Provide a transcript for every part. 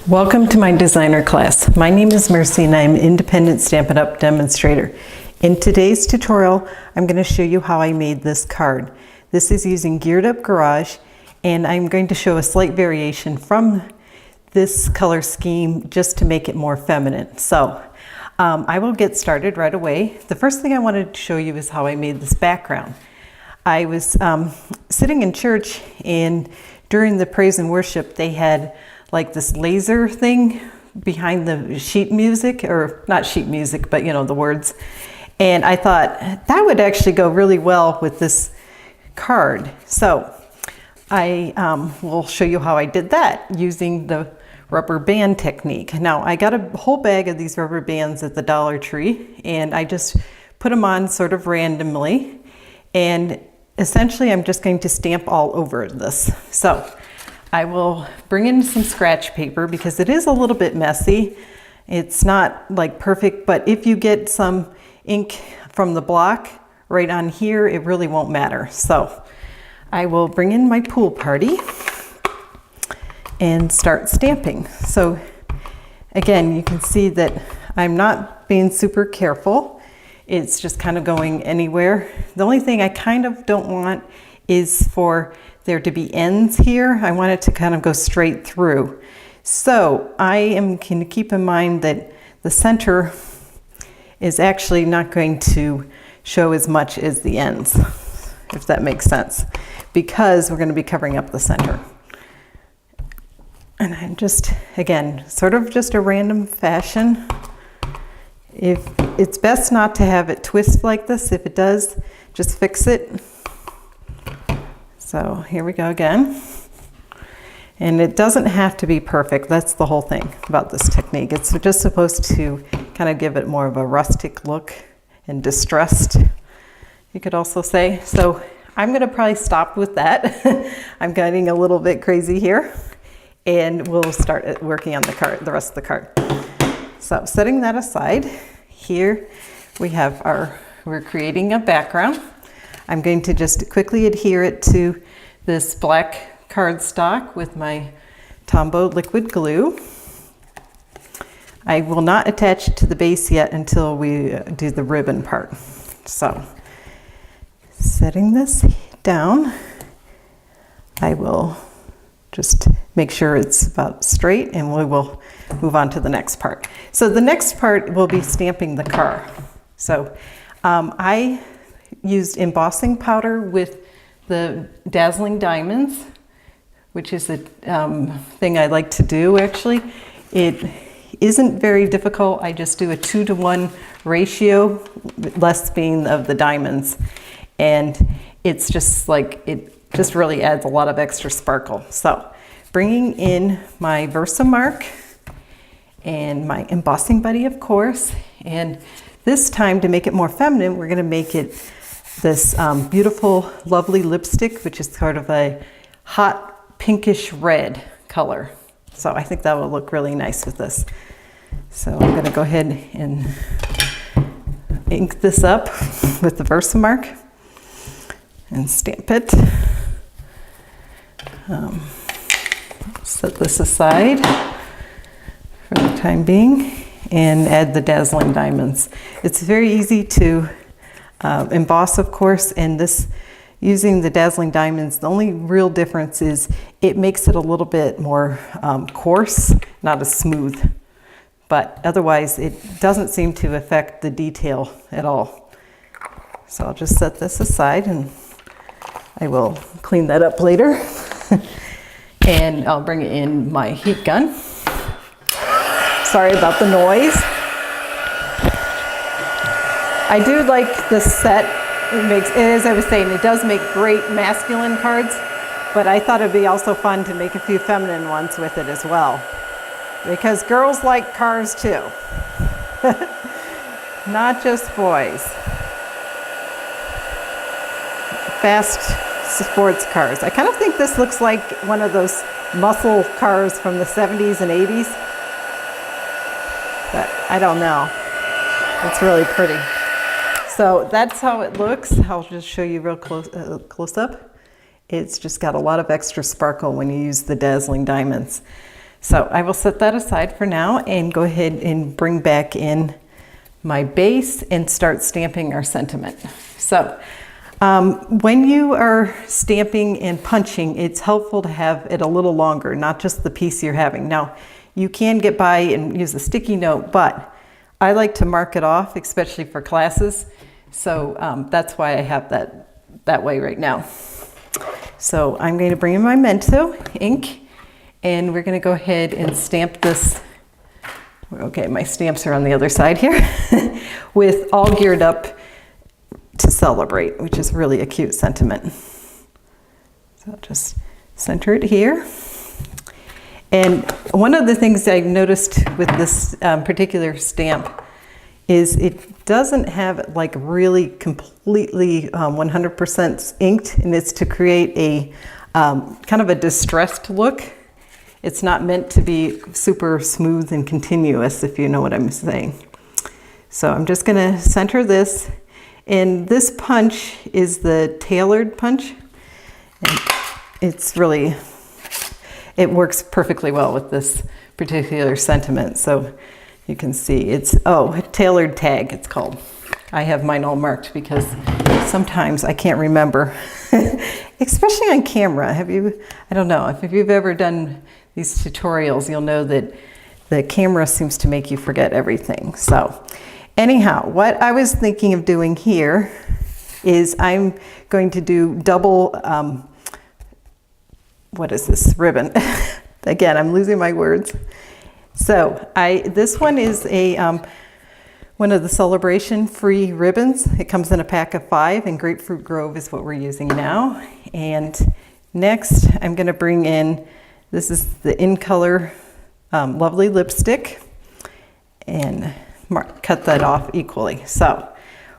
Welcome to my designer class. My name is Mercy and I'm an independent Stampin' Up! Demonstrator. In today's tutorial, I'm going to show you how I made this card. This is using Geared Up Garage, and I'm going to show a slight variation from this color scheme just to make it more feminine. So I will get started right away. The first thing I wanted to show you is how I made this background. I was sitting in church, and during the praise and worship they had like this laser thing behind the sheet music, or not sheet music, but you know, the words. And I thought that would actually go really well with this card. So I will show you how I did that using the rubber band technique. Now I got a whole bag of these rubber bands at the Dollar Tree, and I just put them on sort of randomly. And essentially I'm just going to stamp all over this. So I will bring in some scratch paper because it is a little bit messy. It's not like perfect, but if you get some ink from the block right on here, it really won't matter. So I will bring in my pool party and start stamping. So again, you can see that I'm not being super careful. It's just kind of going anywhere. The only thing I kind of don't want is for there to be ends here. I want it to kind of go straight through. So I am going to keep in mind that the center is actually not going to show as much as the ends, if that makes sense, because we're going to be covering up the center. And I'm just, again, sort of just a random fashion. If it's best not to have it twist like this. If it does, just fix it. So here we go again. And it doesn't have to be perfect. That's the whole thing about this technique. It's just supposed to kind of give it more of a rustic look and distressed, you could also say. So I'm going to probably stop with that. I'm getting a little bit crazy here. And we'll start working on the card, the rest of the card. So setting that aside, here we have we're creating a background. I'm going to just quickly adhere it to this black cardstock with my Tombow liquid glue. I will not attach it to the base yet until we do the ribbon part. So setting this down, I will just make sure it's about straight, and we will move on to the next part. So the next part will be stamping the car. So I used embossing powder with the Dazzling diamonds, which is a thing I like to do actually. It isn't very difficult. I just do a 2-to-1 ratio, less being of the diamonds. And it's just like, it just really adds a lot of extra sparkle. So bringing in my Versamark and my embossing buddy, of course. And this time, to make it more feminine, we're gonna make it this beautiful, lovely lipstick, which is sort of a hot pinkish red color. So I think that will look really nice with this. So I'm gonna go ahead and ink this up with the Versamark and stamp it. Set this aside for the time being and add the Dazzling diamonds. It's very easy to emboss, of course, and this, using the Dazzling diamonds, the only real difference is it makes it a little bit more coarse, not as smooth. But otherwise, it doesn't seem to affect the detail at all. So I'll just set this aside, and I will clean that up later. And I'll bring in my heat gun. Sorry about the noise. I do like the set. It makes, as I was saying, it does make great masculine cards, but I thought it'd be also fun to make a few feminine ones with it as well, because girls like cars too, not just boys. Fast sports cars. I kind of think this looks like one of those muscle cars from the 70s and 80s, but I don't know. It's really pretty. So that's how it looks. I'll just show you real close up. It's just got a lot of extra sparkle when you use the Dazzling diamonds. So I will set that aside for now and go ahead and bring back in my base and start stamping our sentiment. So when you are stamping and punching, it's helpful to have it a little longer, not just the piece you're having. Now, you can get by and use a sticky note, but I like to mark it off, especially for classes. So that's why I have that way right now. So I'm going to bring in my Mento ink, and we're going to go ahead and stamp this. Okay, my stamps are on the other side here with all geared up to celebrate, which is really a cute sentiment. So I'll just center it here. And one of the things I've noticed with this particular stamp is it doesn't have it like really completely 100% inked, and it's to create a kind of a distressed look. It's not meant to be super smooth and continuous, if you know what I'm saying. So I'm just gonna center this, and this punch is the tailored punch. And it's really, it works perfectly well with this particular sentiment. So you can see it's, tailored tag it's called. I have mine all marked because sometimes I can't remember, especially on camera. I don't know, if you've ever done these tutorials, you'll know that the camera seems to make you forget everything. So anyhow, what I was thinking of doing here is I'm going to do double, what is this, ribbon. Again, I'm losing my words. So this one is one of the celebration free ribbons. It comes in a pack of 5, and Grapefruit Grove is what we're using now. And next I'm gonna bring in, this is the In Color Lovely Lipstick, and cut that off equally. So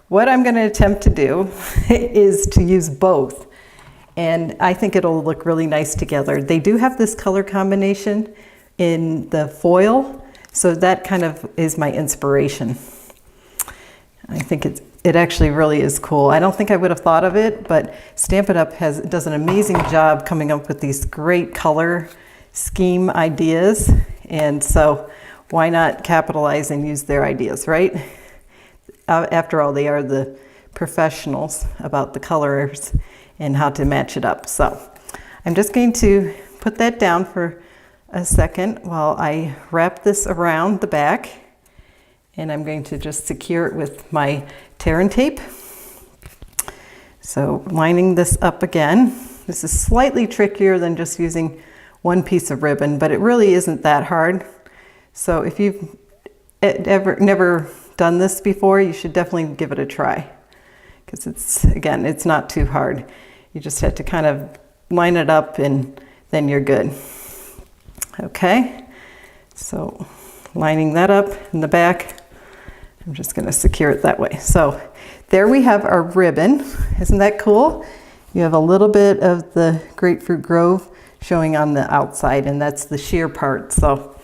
what I'm going to attempt to do is to use both, and I think it'll look really nice together. They do have this color combination in the foil, so that kind of is my inspiration. I think it actually really is cool. I don't think I would have thought of it, but Stampin' Up! Does an amazing job coming up with these great color scheme ideas, and so why not capitalize and use their ideas, right? After all, they are the professionals about the colors and how to match it up. So I'm just going to put that down for a second while I wrap this around the back, and I'm going to just secure it with my tear and tape. So lining this up again. This is slightly trickier than just using one piece of ribbon, but it really isn't that hard. So if you've never done this before, you should definitely give it a try, because it's not too hard. You just have to kind of line it up, and then you're good. Okay, so lining that up in the back, I'm just going to secure it that way. So there we have our ribbon. Isn't that cool? You have a little bit of the Grapefruit Grove showing on the outside, and that's the sheer part. So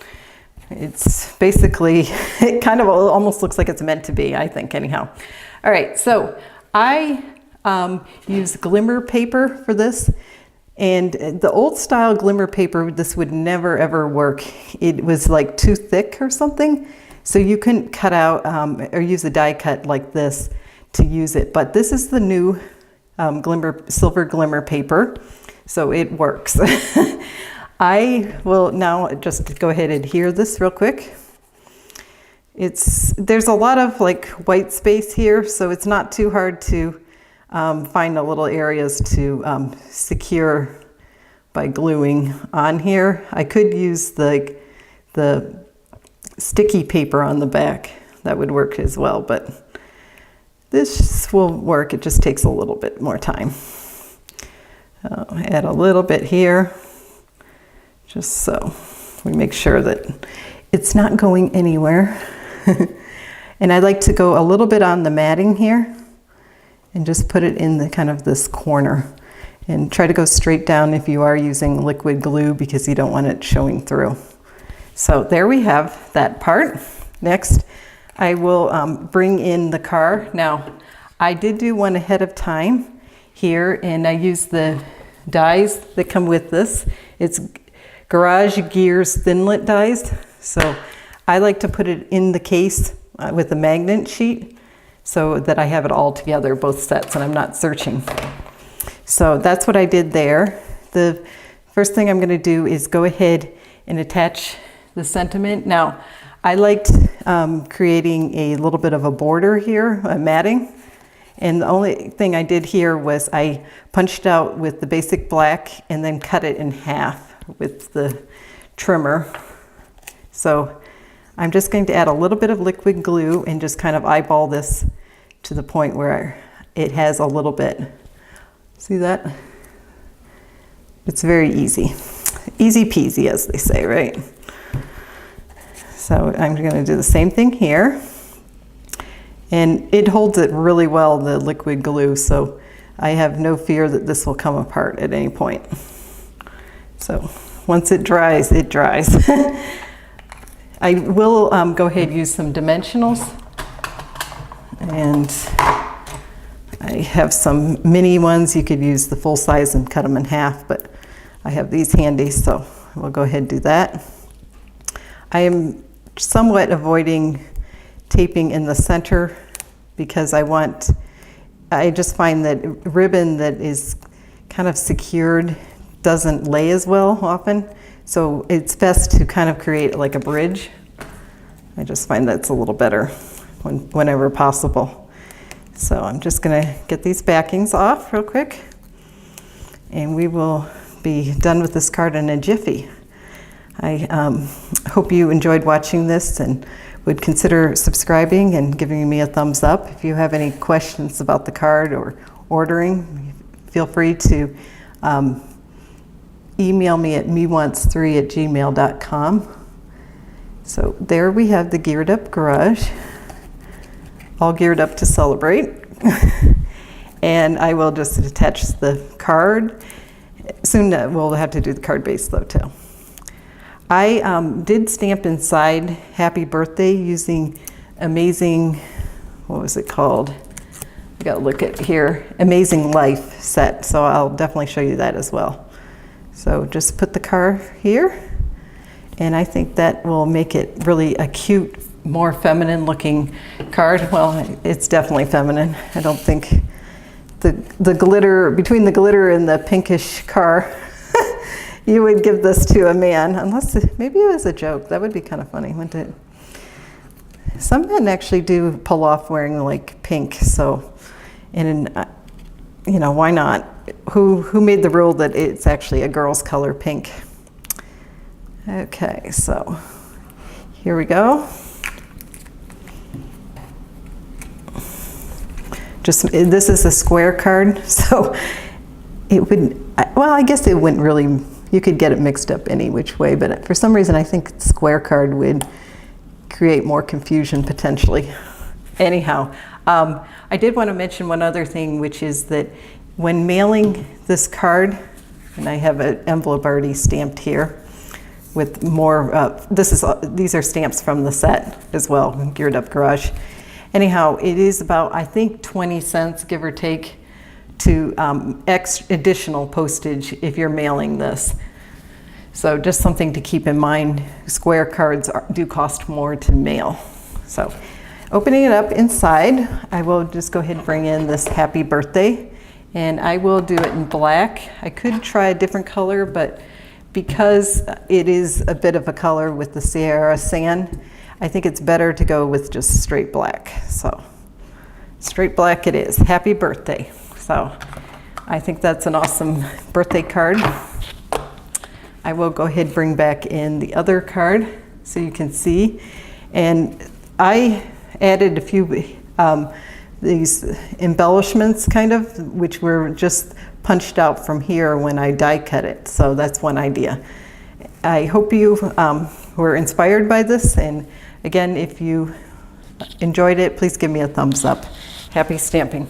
it's basically, it kind of almost looks like it's meant to be, I think, anyhow. All right, so I use glimmer paper for this, and the old style glimmer paper, this would never ever work. It was like too thick or something, so you couldn't cut out or use a die cut like this to use it. But this is the new silver glimmer paper, so it works. I will now just go ahead and adhere this real quick. There's a lot of like white space here, so it's not too hard to find the little areas to secure by gluing on here. I could use the sticky paper on the back. That would work as well, but this will work. It just takes a little bit more time. Add a little bit here, just so we make sure that it's not going anywhere. And I like to go a little bit on the matting here and just put it in the kind of this corner, and try to go straight down if you are using liquid glue, because you don't want it showing through. So there we have that part. Next, I will bring in the car. Now, I did do one ahead of time here, and I used the dies that come with this. It's Garage Gears Thinlit dies. So I like to put it in the case with a magnet sheet so that I have it all together, both sets, and I'm not searching. So that's what I did there. The first thing I'm going to do is go ahead and attach the sentiment. Now, I liked creating a little bit of a border here, a matting. And the only thing I did here was I punched out with the basic black and then cut it in half with the trimmer. So I'm just going to add a little bit of liquid glue and just kind of eyeball this to the point where it has a little bit. See that? It's very easy. Easy peasy, as they say, right? So I'm going to do the same thing here. And it holds it really well, the liquid glue, so I have no fear that this will come apart at any point. So once it dries, it dries. I will go ahead and use some dimensionals. And I have some mini ones. You could use the full size and cut them in half, but I have these handy, so we'll go ahead and do that. I am somewhat avoiding taping in the center because I just find that ribbon that is kind of secured doesn't lay as well often. So it's best to kind of create like a bridge. I just find that's a little better whenever possible. So I'm just gonna get these backings off real quick and we will be done with this card in a jiffy. I hope you enjoyed watching this and would consider subscribing and giving me a thumbs up. If you have any questions about the card or ordering, feel free to email me at meonce3@gmail.com. So there we have the geared up garage, all geared up to celebrate. And I will just attach the card. Soon we'll have to do the card base though too. I did stamp inside Happy Birthday using Amazing, what was it called? I gotta look at here, Amazing Life set, so I'll definitely show you that as well. So just put the card here, and I think that will make it really a cute, more feminine looking card. Well, it's definitely feminine. I don't think the glitter, between the glitter and the pinkish car, you would give this to a man, unless maybe it was a joke. That would be kind of funny, wouldn't it? Some men actually do pull off wearing like pink, so, and you know, why not? Who made the rule that it's actually a girl's color, pink? Okay, so here we go. This is a square card, so it would, well, I guess it wouldn't really, you could get it mixed up any which way, but for some reason I think square card would create more confusion potentially. Anyhow, I did want to mention one other thing, which is that when mailing this card, and I have an envelope already stamped here with more, these are stamps from the set as well, Geared Up Garage. Anyhow, it is about, I think, 20 cents, give or take, to additional postage if you're mailing this. So just something to keep in mind. Square cards do cost more to mail. So opening it up inside, I will just go ahead and bring in this Happy Birthday, and I will do it in black. I could try a different color, but because it is a bit of a color with the Sahara sand, I think it's better to go with just straight black. So straight black it is. Happy birthday. So I think that's an awesome birthday card. I will go ahead and bring back in the other card so you can see. And I added a few these embellishments kind of, which were just punched out from here when I die cut it. So that's one idea. I hope you were inspired by this, and again, if you enjoyed it, please give me a thumbs up. Happy stamping.